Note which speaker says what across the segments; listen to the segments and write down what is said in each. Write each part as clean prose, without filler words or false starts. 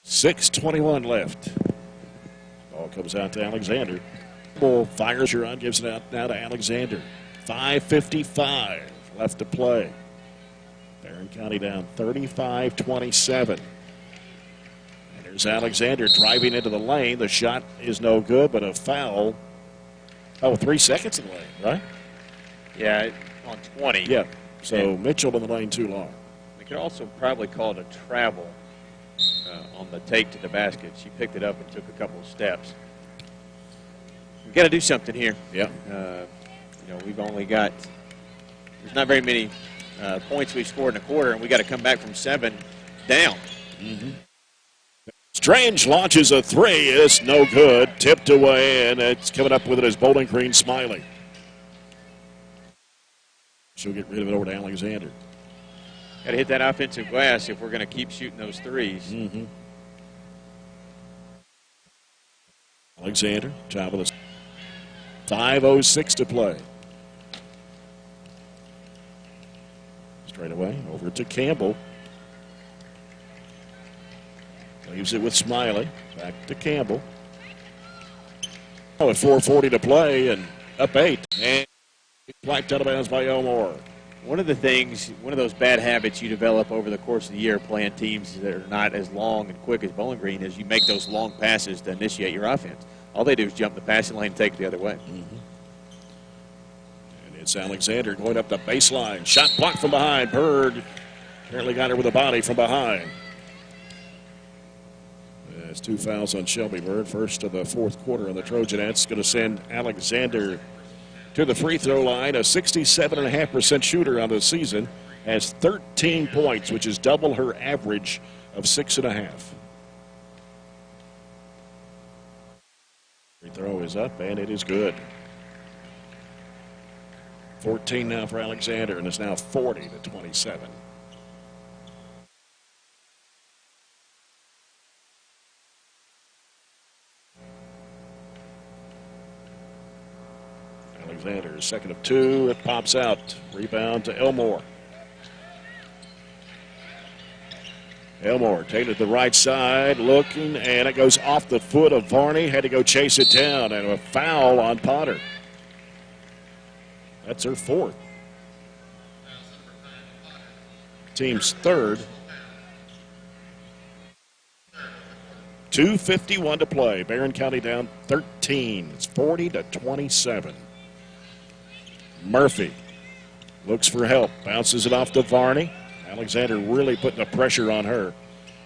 Speaker 1: 6:21 left. Ball comes out to Alexander. Bull fires her on, gives it out now to Alexander. 5:55 left to play. Barren County down 35-27. And there's Alexander driving into the lane. The shot is no good, but a foul. Oh, 3 seconds in the lane, right?
Speaker 2: Yeah, on 20.
Speaker 1: Yeah, so Mitchell in the lane too long.
Speaker 2: We could also probably call it a travel on the take to the basket. She picked it up and took a couple of steps. We've got to do something here.
Speaker 1: Yeah.
Speaker 2: We've only got, there's not very many points we've scored in a quarter, and we got to come back from 7 down.
Speaker 1: Strange launches a three. It's no good. Tipped away, and it's coming up with it as Bowling Green Smiley. She'll get rid of it over to Alexander.
Speaker 2: Got to hit that offensive glass if we're going to keep shooting those threes.
Speaker 1: Alexander, top of the 5:06 to play. Straight away over to Campbell. Leaves it with Smiley. Back to Campbell. Oh, at 4:40 to play and up 8. And whacked out of bounds by Elmore.
Speaker 2: One of those bad habits you develop over the course of the year playing teams that are not as long and quick as Bowling Green is you make those long passes to initiate your offense. All they do is jump the passing lane and take it the other way.
Speaker 1: And it's Alexander going up the baseline. Shot blocked from behind. Bird apparently got her with a body from behind. There's 2 fouls on Shelby Bird. First of the fourth quarter on the Trojanettes. Going to send Alexander to the free throw line. A 67.5% shooter on the season. Has 13 points, which is double her average of 6.5. Free throw is up, and it is good. 14 now for Alexander, and it's now 40-27. Alexander, second of 2. It pops out. Rebound to Elmore. Elmore taken to the right side, looking, and it goes off the foot of Varney. Had to go chase it down, and a foul on Potter. That's her 4th. Team's 3rd. 2:51 to play. Barren County down 13. It's 40-27. Murphy looks for help. Bounces it off to Varney. Alexander really putting the pressure on her.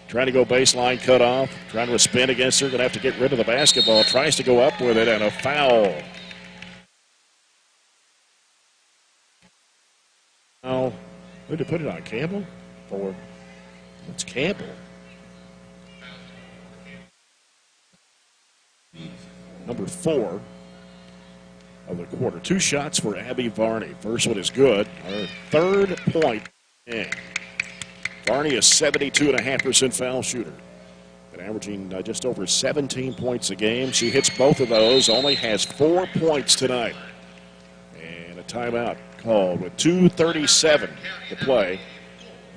Speaker 1: Trying to go baseline, cut off. Trying to spin against her. Going to have to get rid of the basketball. Tries to go up with it, and a foul. Oh, who did put it on? Campbell? 4. It's Campbell. Number 4 of the quarter. 2 shots for Abby Varney. First one is good. Her 3rd point. Varney is 72.5% foul shooter. Been averaging just over 17 points a game. She hits both of those. Only has 4 points tonight. And a timeout called with 2:37 to play.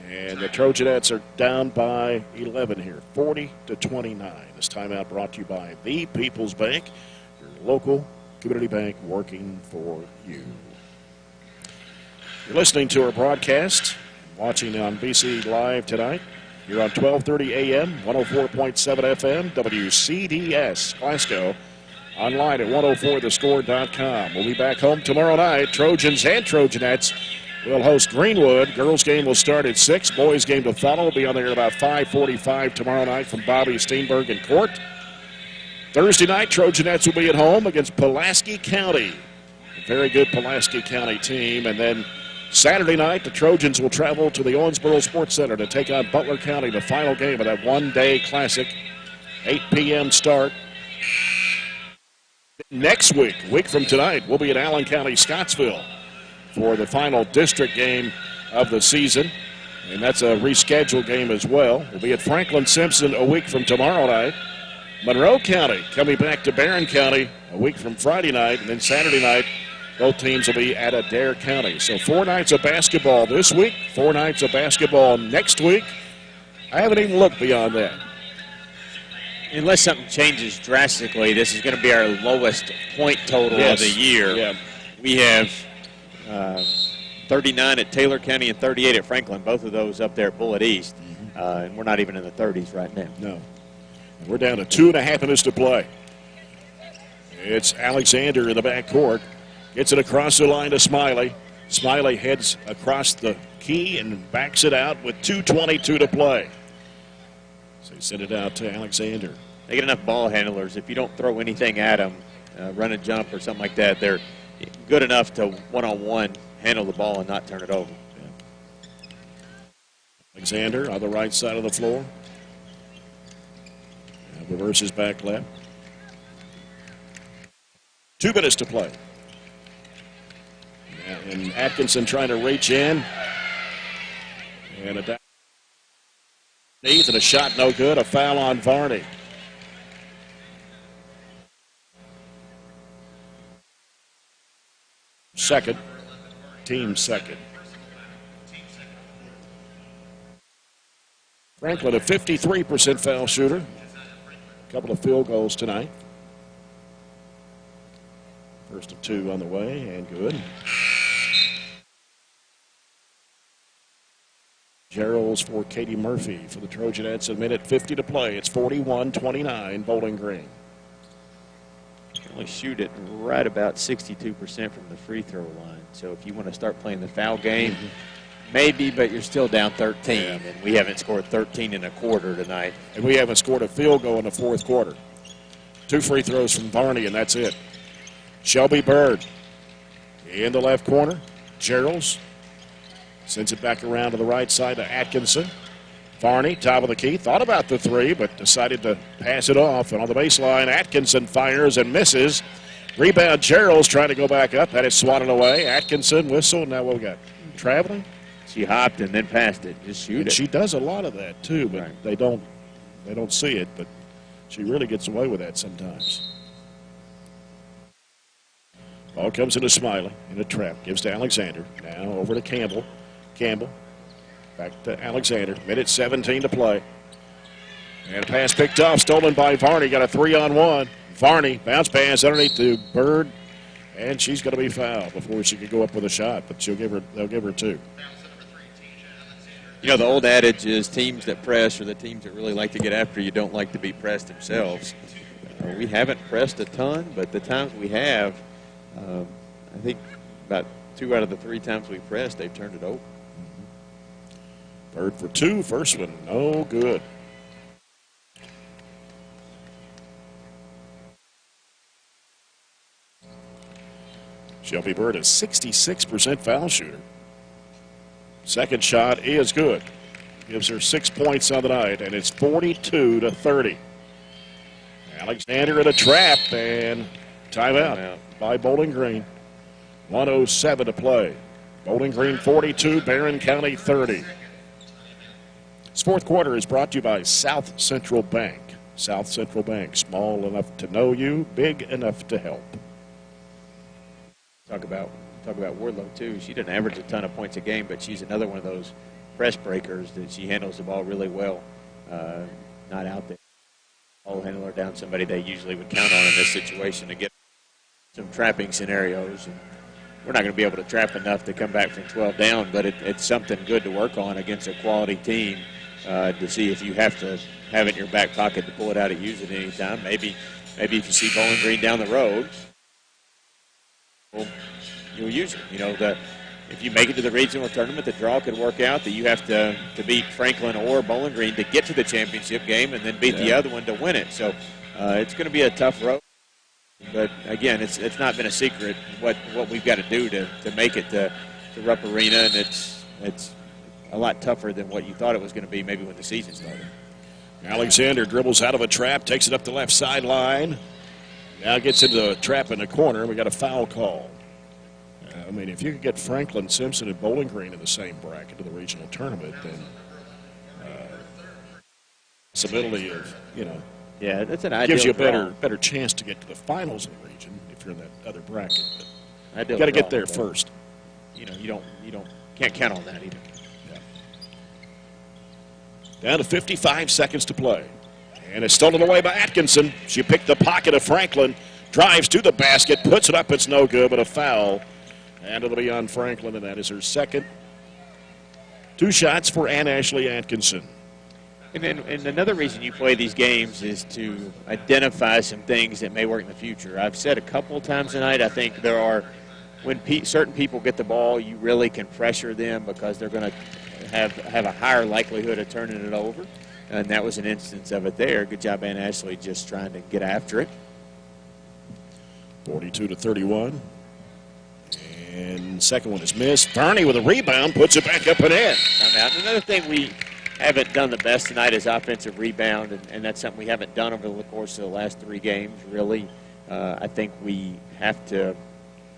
Speaker 1: And the Trojanettes are down by 11 here, 40-29. This timeout brought to you by the People's Bank, your local community bank working for you. You're listening to our broadcast, watching on BC Live tonight. You're on 1230 AM, 104.7 FM, WCDS Glasgow. Online at 104thescore.com. We'll be back home tomorrow night. Trojans and Trojanettes will host Greenwood. Girls game will start at 6. Boys game to follow. Will be on there at about 5:45 tomorrow night from Bobby Steenberg and Court. Thursday night, Trojanettes will be at home against Pulaski County. A very good Pulaski County team. And then Saturday night, the Trojans will travel to the Owensboro Sports Center to take on Butler County, the final game of that one-day classic. 8 p.m. start. Next week, a week from tonight, we'll be at Allen County, Scottsville for the final district game of the season. And that's a rescheduled game as well. We'll be at Franklin Simpson a week from tomorrow night. Monroe County coming back to Barren County a week from Friday night. And then Saturday night, both teams will be at Adair County. So 4 nights of basketball this week, 4 nights of basketball next week. I haven't even looked beyond that.
Speaker 2: unless something changes drastically, this is going to be our lowest point total of the year.
Speaker 1: Yeah.
Speaker 2: We have 39 at Taylor County and 38 at Franklin, both of those up there at Bullitt East. And we're not even in the 30s right now.
Speaker 1: No. We're down to 2.5 minutes to play. It's Alexander in the backcourt. Gets it across the line to Smiley. Smiley heads across the key and backs it out with 2:22 to play. So he sent it out to Alexander.
Speaker 2: They get enough ball handlers. If you don't throw anything at them, run and jump or something like that, they're good enough to one-on-one handle the ball and not turn it over.
Speaker 1: Yeah. Alexander on the right side of the floor. Reverses back left. 2 minutes to play. And Atkinson trying to reach in. And a down. And a shot no good. A foul on Varney. Second. Team second. Franklin, a 53% foul shooter. A couple of field goals tonight. First of 2 on the way, and good. Gerald's for Katie Murphy for the Trojanettes. A minute 50 to play. It's 41-29 Bowling Green.
Speaker 2: You can only shoot it right about 62% from the free throw line. So if you want to start playing the foul game, maybe, but you're still down 13, and we haven't scored 13 in a quarter tonight.
Speaker 1: And we haven't scored a field goal in the 4th quarter. 2 free throws from Varney, and that's it. Shelby Bird in the left corner. Gerald's sends it back around to the right side to Atkinson. Varney, top of the key, thought about the 3, but decided to pass it off. And on the baseline, Atkinson fires and misses. Rebound, Gerald's trying to go back up. Had it swatted away. Atkinson, whistle. Now what we got? Traveling?
Speaker 2: She hopped and then passed it. Just shoot it.
Speaker 1: She does a lot of that, too, but they don't see it. But she really gets away with that sometimes. Ball comes into Smiley in a trap. Gives to Alexander. Now over to Campbell. Campbell back to Alexander. Minute 17 to play. And a pass picked off. Stolen by Varney. Got a 3-on-1. Varney bounce pass underneath to Bird. And she's going to be fouled before she could go up with a shot. But they'll give her 2.
Speaker 2: You know, the old adage is teams that press or the teams that really like to get after you don't like to be pressed themselves. We haven't pressed a ton, but the times we have, I think about 2 out of the 3 times we pressed, they've turned it over.
Speaker 1: Bird for 2. First one, no good. Shelby Bird is 66% foul shooter. Second shot is good. Gives her 6 points on the night, and it's 42-30. Alexander in a trap, and timeout by Bowling Green. 1:07 to play. Bowling Green 42, Barren County 30. This 4th quarter is brought to you by South Central Bank. South Central Bank, small enough to know you, big enough to help.
Speaker 2: Talk about Wardlow, too. She doesn't average a ton of points a game, but she's another one of those press breakers that she handles the ball really well. Not out there. Ball handler down somebody they usually would count on in this situation to get some trapping scenarios. And we're not going to be able to trap enough to come back from 12 down, but it's something good to work on against a quality team to see if you have to have it in your back pocket to pull it out and use it anytime. Maybe if you see Bowling Green down the road, well, you'll use it. You know, if you make it to the regional tournament, the draw could work out that you have to beat Franklin or Bowling Green to get to the championship game and then beat the other one to win it. So it's going to be a tough road. But, again, it's not been a secret what we've got to do to make it to Rupp Arena, and it's a lot tougher than what you thought it was going to be maybe when the season started.
Speaker 1: Alexander dribbles out of a trap, takes it up the left sideline. Now gets into a trap in the corner, and we got a foul call. I mean, if you could get Franklin, Simpson, and Bowling Green in the same bracket of the regional tournament, then possibility of,
Speaker 2: yeah, that's an ideal
Speaker 1: gives you a
Speaker 2: draw.
Speaker 1: better chance to get to the finals of the region if you're in that other bracket. But
Speaker 2: you
Speaker 1: got to get there first.
Speaker 2: You can't count on that either.
Speaker 1: Yeah. Down to 55 seconds to play. And it's stolen away by Atkinson. She picked the pocket of Franklin, drives to the basket, puts it up. It's no good, but a foul. And it'll be on Franklin, and that is her second. 2 shots for Ann Ashley Atkinson.
Speaker 2: And another reason you play these games is to identify some things that may work in the future. I've said a couple of times tonight, I think there are, when certain people get the ball, you really can pressure them because they're going to have a higher likelihood of turning it over. And that was an instance of it there. Good job, Ann Ashley, just trying to get after it.
Speaker 1: 42-31. And second one is missed. Varney with a rebound, puts it back up and in.
Speaker 2: Timeout. Another thing we haven't done the best tonight is offensive rebound, and that's something we haven't done over the course of the last 3 games, really. I think we have to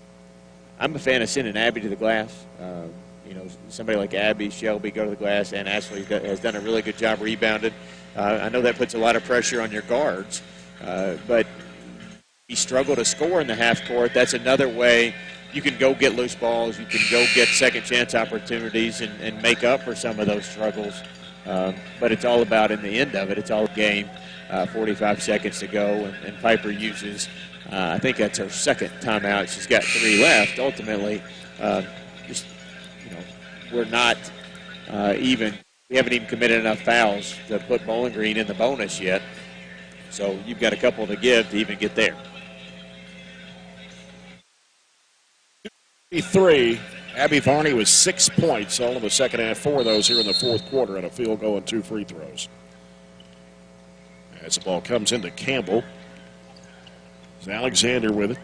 Speaker 2: – I'm a fan of sending Abby to the glass. You know, somebody like Abby, Shelby go to the glass, and Ashley has done a really good job rebounding. I know that puts a lot of pressure on your guards, but you struggle to score in the half court. That's another way you can go get loose balls. You can go get second chance opportunities and make up for some of those struggles. But it's all about, in the end of it, it's all game. 45 seconds to go, and Piper uses, I think that's her second timeout. She's got 3 left. Ultimately, we're not we haven't even committed enough fouls to put Bowling Green in the bonus yet. So you've got a couple to give to even get there.
Speaker 1: 3. Abby Varney was 6 points all in the second half. 4 of those here in the fourth quarter, and a field goal and 2 free throws. As the ball comes into Campbell, it's Alexander with it.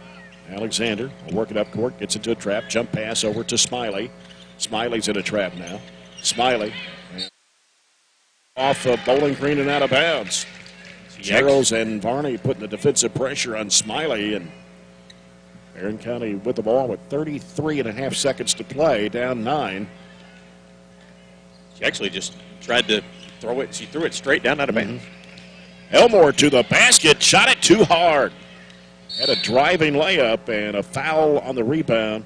Speaker 1: Alexander will work it up court, gets into a trap, jump pass over to Smiley. Smiley's in a trap now. Smiley off of Bowling Green and out of bounds. Gerald and Varney putting the defensive pressure on Smiley, and Barren County with the ball with 33.5 seconds to play, down 9.
Speaker 2: She actually just tried to throw it. She threw it straight down out of bounds.
Speaker 1: Elmore to the basket, shot it too hard. Had a driving layup and a foul on the rebound.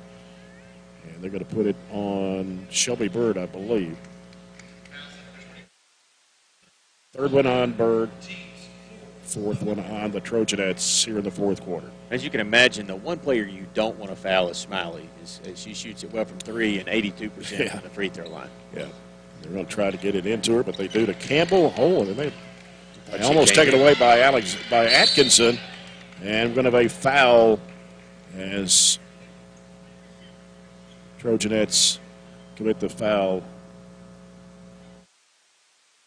Speaker 1: And they're going to put it on Shelby Bird, I believe. Third one on Bird. Fourth one on the Trojanettes here in the fourth quarter.
Speaker 2: As you can imagine, the one player you don't want to foul is Smiley. She shoots it well from 3 and 82% on the free throw line.
Speaker 1: Yeah. They're going to try to get it into her, but they do to Campbell. Oh, they almost take it away by Atkinson. And we're going to have a foul as Trojanettes commit the foul.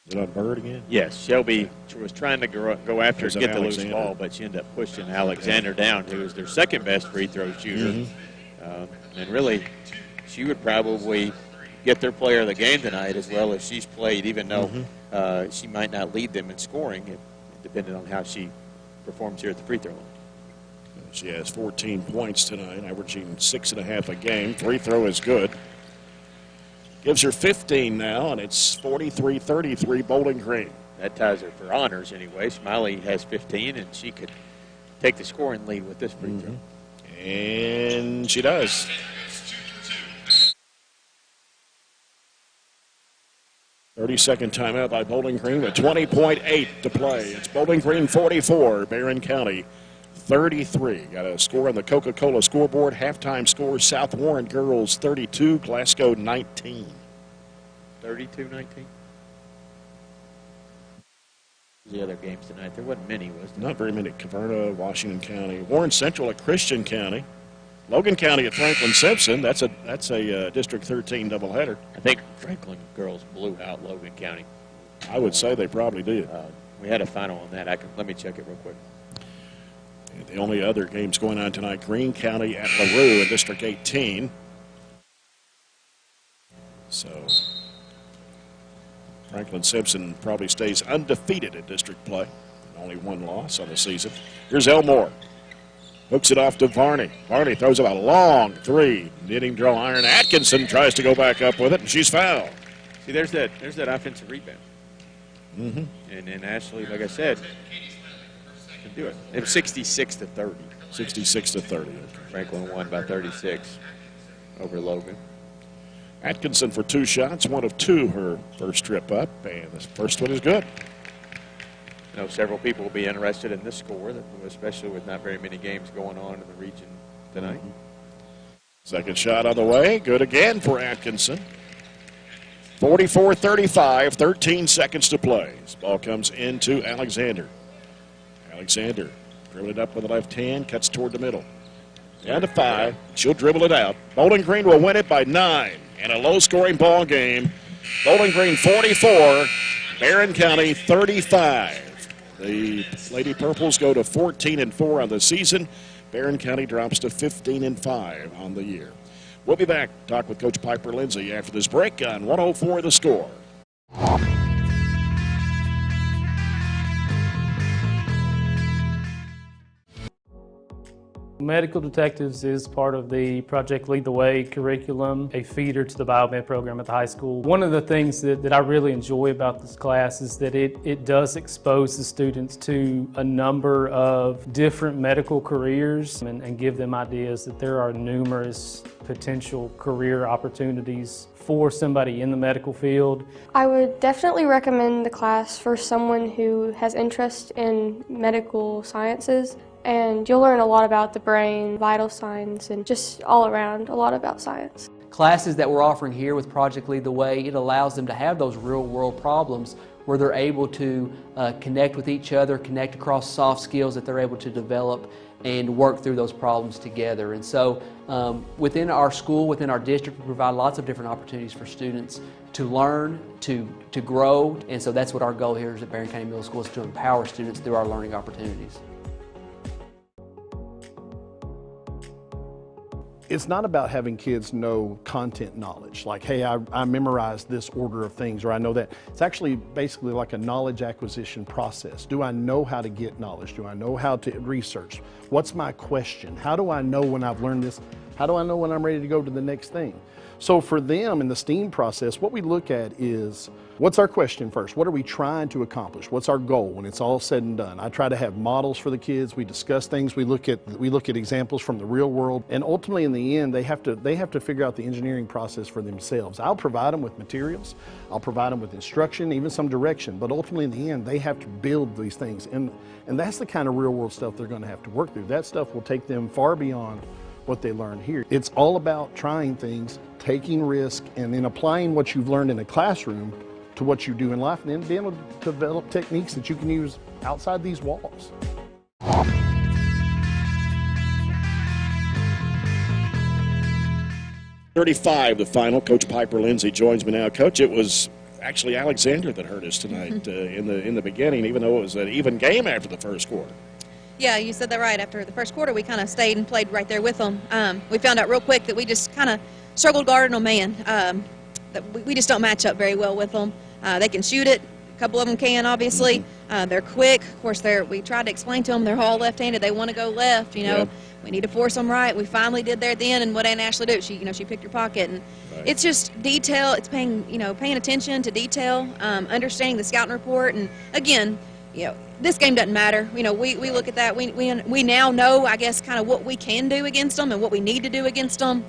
Speaker 1: Is it on Bird again?
Speaker 2: Yes. Shelby was trying to go after and get the loose ball, but she ended up pushing Alexander down, who was their second best free throw shooter. And really, she would probably get their player of the game tonight as well as she's played, even though she might not lead them in scoring, depending on how she performs here at the free throw line.
Speaker 1: She has 14 points tonight, averaging 6.5 a game. Free throw is good. Gives her 15 now, and it's 43-33 Bowling Green.
Speaker 2: That ties her for honors anyway. Smiley has 15, and she could take the scoring lead with this free throw.
Speaker 1: And she does. Thirty-second timeout by Bowling Green with 20.8 to play. It's Bowling Green 44, Barren County 33. Got a score on the Coca-Cola scoreboard. Halftime score, South Warren girls 32, Glasgow 19.
Speaker 2: 32-19? The other games tonight, there wasn't many, was there?
Speaker 1: Not very many. Caverna, Washington County, Warren Central at Christian County, Logan County at Franklin Simpson. That's a District 13 doubleheader.
Speaker 2: I think Franklin girls blew out Logan County.
Speaker 1: I would say they probably did.
Speaker 2: We had a final on that. Let me check it real quick.
Speaker 1: The only other games going on tonight, Greene County at LaRue in District 18. So Franklin Simpson probably stays undefeated in district play. Only 1 loss on the season. Here's Elmore. Hooks it off to Varney. Varney throws it a long 3. Knitting draw iron. Atkinson tries to go back up with it, and she's fouled.
Speaker 2: See, there's that offensive rebound. And Ashley, like I said, can do it. It was 66-30.
Speaker 1: 66-30. Okay.
Speaker 2: Franklin won by 36 over Logan.
Speaker 1: Atkinson for 2 shots, 1 of 2 her first trip up, and the first one is good.
Speaker 2: I know several people will be interested in this score, especially with not very many games going on in the region tonight.
Speaker 1: Second shot on the way. Good again for Atkinson. 44-35, 13 seconds to play. This ball comes into Alexander. Alexander dribbling it up with the left hand, cuts toward the middle. Down to 5. She'll dribble it out. Bowling Green will win it by 9 in a low-scoring ball game. Bowling Green 44, Barren County 35. The Lady Purples go to 14-4 on the season. Barren County drops to 15-5 on the year. We'll be back to talk with Coach Piper Lindsay after this break on 104 The Score.
Speaker 3: Medical Detectives is part of the Project Lead the Way curriculum, a feeder to the biomed program at the high school. One of the things that I really enjoy about this class is that it does expose the students to a number of different medical careers and give them ideas that there are numerous potential career opportunities for somebody in the medical field.
Speaker 4: I would definitely recommend the class for someone who has interest in medical sciences. And you'll learn a lot about the brain, vital signs, and just all around a lot about science.
Speaker 5: Classes that we're offering here with Project Lead the Way, it allows them to have those real-world problems where they're able to connect with each other, connect across soft skills that they're able to develop and work through those problems together. And so within our school, within our district, we provide lots of different opportunities for students to learn, to grow. And so that's what our goal here is at Barren County Middle School, is to empower students through our learning opportunities.
Speaker 6: It's not about having kids know content knowledge, like, hey, I memorized this order of things, or I know that. It's actually basically like a knowledge acquisition process. Do I know how to get knowledge? Do I know how to research? What's my question? How do I know when I've learned this? How do I know when I'm ready to go to the next thing? So for them in the STEAM process, what we look at is, what's our question first? What are we trying to accomplish? What's our goal when it's all said and done? I try to have models for the kids. We discuss things. We look at examples from the real world. And ultimately in the end, they have to figure out the engineering process for themselves. I'll provide them with materials. I'll provide them with instruction, even some direction. But ultimately in the end, they have to build these things. And that's the kind of real world stuff they're going to have to work through. That stuff will take them far beyond what they learn here. It's all about trying things, taking risk, and then applying what you've learned in a classroom to what you do in life, and then being able to develop techniques that you can use outside these walls.
Speaker 1: 35, the final. Coach Piper Lindsay joins me now. Coach, it was actually Alexander that hurt us tonight in the beginning, even though it was an even game after the first quarter.
Speaker 7: Yeah, you said that right. After the first quarter, we kind of stayed and played right there with them. We found out real quick that we just kind of struggled guarding them, man. That we just don't match up very well with them. They can shoot it. A couple of them can, obviously. They're quick. Of course, we tried to explain to them they're all left-handed. They want to go left, you know. Yeah. We need to force them right. We finally did there at the end, and what did Ashley do? She picked her pocket, and it's just detail. It's paying attention to detail, understanding the scouting report, and again, this game doesn't matter. We look at that. We now know, I guess, kind of what we can do against them and what we need to do against them.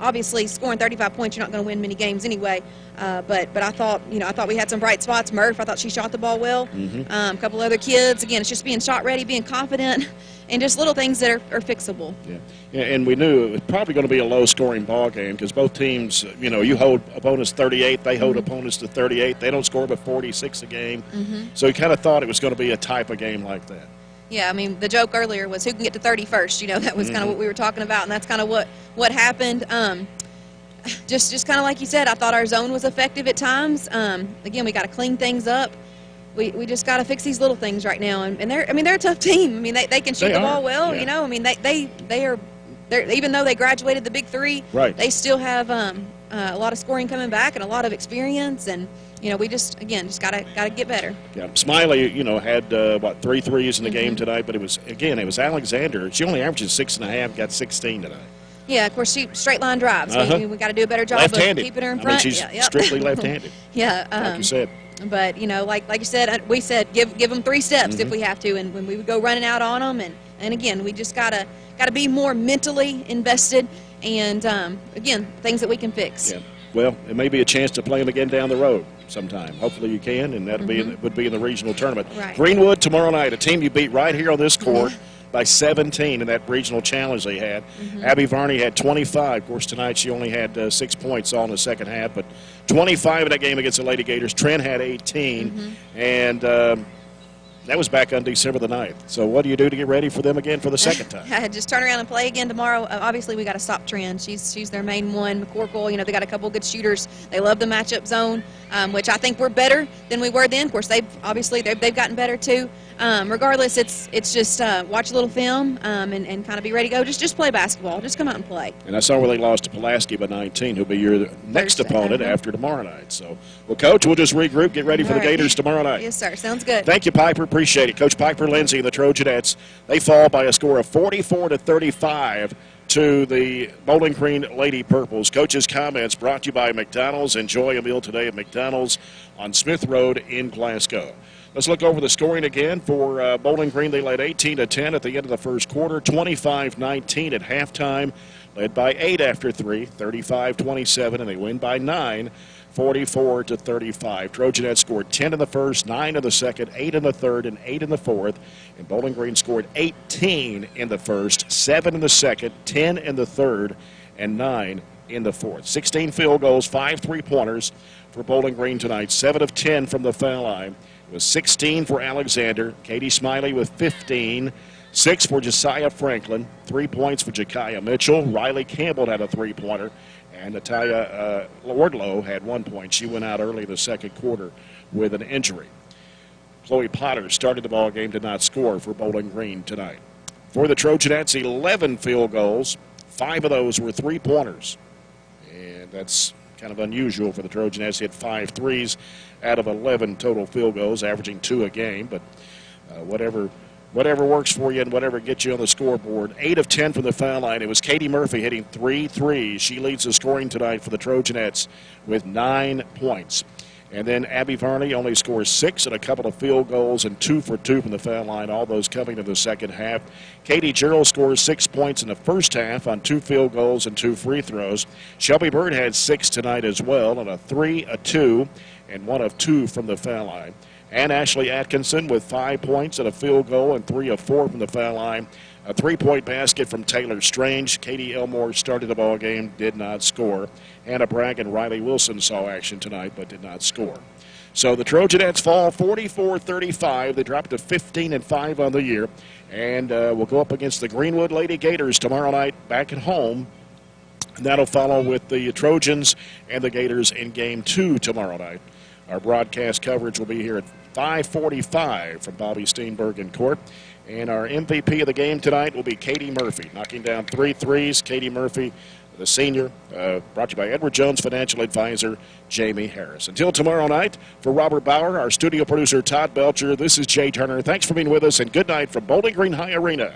Speaker 7: Obviously, scoring 35 points, you're not going to win many games anyway. But I thought we had some bright spots. Murph, I thought she shot the ball well. A couple other kids. Again, it's just being shot ready, being confident, and just little things that are fixable.
Speaker 1: Yeah, and we knew it was probably going to be a low-scoring ball game because both teams, you hold opponents 38, they hold opponents to 38. They don't score but 46 a game. So you kind of thought it was going to be a type of game like that.
Speaker 7: Yeah, I mean, the joke earlier was who can get to 30 first. That was kind of what we were talking about, and that's kind of what happened. Just kind of like you said, I thought our zone was effective at times. Again, we got to clean things up. We just got to fix these little things right now, and they're a tough team. I mean, they can shoot the ball well.
Speaker 1: Yeah.
Speaker 7: I mean, they're even though they graduated the Big Three, they still have a lot of scoring coming back and a lot of experience, and we just gotta get better. Yeah,
Speaker 1: Smiley, had 3 threes in the game tonight, but it was Alexander. She only averages 6.5, got 16 tonight.
Speaker 7: Yeah, of course, she straight line drives. We got to do a better job of keeping her in front.
Speaker 1: I mean, she's strictly left-handed.
Speaker 7: Yeah,
Speaker 1: like you said.
Speaker 7: But like you said, we said give them 3 steps if we have to, and when we would go running out on them, and again, we just gotta be more mentally invested, and again, things that we can fix.
Speaker 1: Yeah. Well, it may be a chance to play them again down the road. sometime. Hopefully you can, and that would be in the regional tournament.
Speaker 7: Right.
Speaker 1: Greenwood tomorrow night, a team you beat right here on this court by 17 in that regional challenge they had. Abby Varney had 25. Of course, tonight she only had 6 points all in the second half, but 25 in that game against the Lady Gators. Trent had 18, and that was back on December the 9th. So what do you do to get ready for them again for the second time?
Speaker 7: Just turn around and play again tomorrow. Obviously, we got to stop Trent. She's their main one. McCorkle, they got a couple good shooters. They love the matchup zone, which I think we're better than we were then. Of course, they've gotten better too. Regardless, it's just watch a little film and kind of be ready to go. Just play basketball. Just come out and play.
Speaker 1: And I saw where they lost to Pulaski by 19, who'll be your next
Speaker 7: Thursday,
Speaker 1: opponent after tomorrow night. So, well, Coach, we'll just regroup, get ready for the Gators tomorrow night.
Speaker 7: Yes, sir. Sounds good.
Speaker 1: Thank you, Piper. Appreciate it. Coach Piper Lindsay and the Trojanettes, they fall by a score of 44-35 to the Bowling Green Lady Purples. Coach's comments brought to you by McDonald's. Enjoy a meal today at McDonald's on Smith Road in Glasgow. Let's look over the scoring again for Bowling Green. They led 18-10 at the end of the first quarter, 25-19 at halftime, led by 8 after 3, 35-27, and they win by 9, 44-35. Trojanettes scored 10 in the first, 9 in the second, 8 in the third, and 8 in the fourth. And Bowling Green scored 18 in the first, 7 in the second, 10 in the third, and 9 in the fourth. 16 field goals, 5 three-pointers for Bowling Green tonight, 7 of 10 from the foul line. It was 16 for Alexander, Katie Smiley with 15, 6 for Josiah Franklin, 3 points for Jakiah Mitchell. Riley Campbell had a three-pointer, and Natalia Wardlow had 1 point. She went out early in the second quarter with an injury. Chloe Potter started the ball game, did not score for Bowling Green tonight. For the Trojanettes, 11 field goals, 5 of those were three-pointers, and that's kind of unusual for the Trojanettes. Hit 5 threes out of 11 total field goals, averaging 2 a game. But whatever works for you and whatever gets you on the scoreboard. 8 of 10 from the foul line. It was Katie Murphy hitting 3 threes. She leads the scoring tonight for the Trojanettes with 9 points. And then Abby Varney only scores 6 and a couple of field goals and 2 for 2 from the foul line, all those coming in the second half. Katie Gerald scores 6 points in the first half on 2 field goals and 2 free throws. Shelby Bird had 6 tonight as well, and a 3, a 2, and 1 of 2 from the foul line. And Ashley Atkinson with 5 points and a field goal and 3 of 4 from the foul line. A 3-point basket from Taylor Strange. Katie Elmore started the ball game, did not score. Hannah Bragg and Riley Wilson saw action tonight but did not score. So the Trojanettes fall 44-35. They drop to 15-5 on the year. And we'll go up against the Greenwood Lady Gators tomorrow night back at home. And that'll follow with the Trojans and the Gators in Game 2 tomorrow night. Our broadcast coverage will be here at 5:45 from Bobby Steenberg in court. And our MVP of the game tonight will be Katie Murphy, knocking down 3 threes. Katie Murphy, the senior, brought to you by Edward Jones Financial Advisor Jamie Harris. Until tomorrow night, for Robert Bauer, our studio producer Todd Belcher, this is Jay Turner. Thanks for being with us, and good night from Bowling Green High Arena.